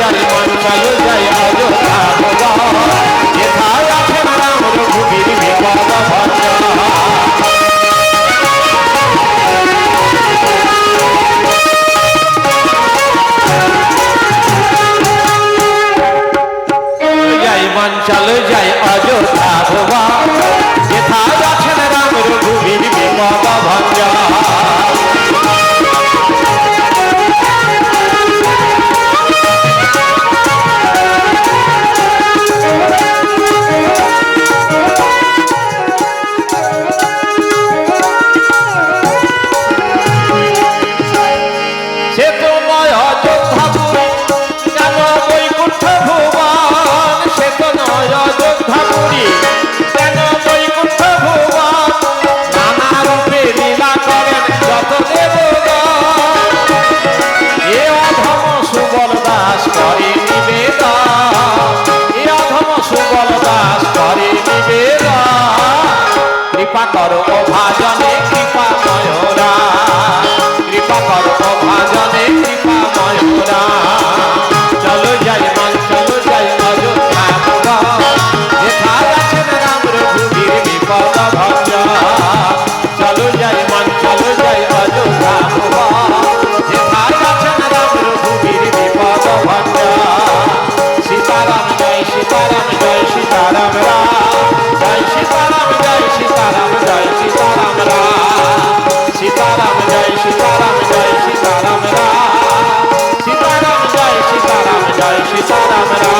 যাই মন চলো যাই অযোধ্যা ভুবন যেথায় আছেন রাম রঘুবীর বিপদ ভঞ্জন চলো যাই অযোধ্যা ভুবন যেথায় আছেন রাম রঘুবীর বিপদ ভঞ্জন সে তো নয় অযোধ্যাপুরী কেন বৈকুণ্ঠ ভুবন সে তো নয় অযোধ্যাপুরী কেন বৈকুণ্ঠ ভুবন নানা রূপে লীলা করেন যত দেবগণ এ অধম সুবল দাস করে নিবেদন এ অধম সুবল দাস করে নিবেদন কৃপা করো ও ভাজনে কৃপা ময়ূরা কৃপা করো ও ভাজনে কৃপা ময়ূরা চলো যাই মন চলো যাই অযোধ্যা ভুবন যেথায় আছেন রাম রঘুবীর বিপদ ভঞ্জন চলো যাই মন চলো যাই অযোধ্যা ভুবন যেথায় আছেন রাম রঘুবীর বিপদ ভঞ্জন সীতারাম জয় সীতারাম জয় সীতারাম রাম জয় সীতারাম জয় সীতারাম জয় সীতারাম রাম সীতারাম জয় সীতারাম জয় সীতারাম রাম সীতারাম জয় সীতারাম জয় সীতারাম রাম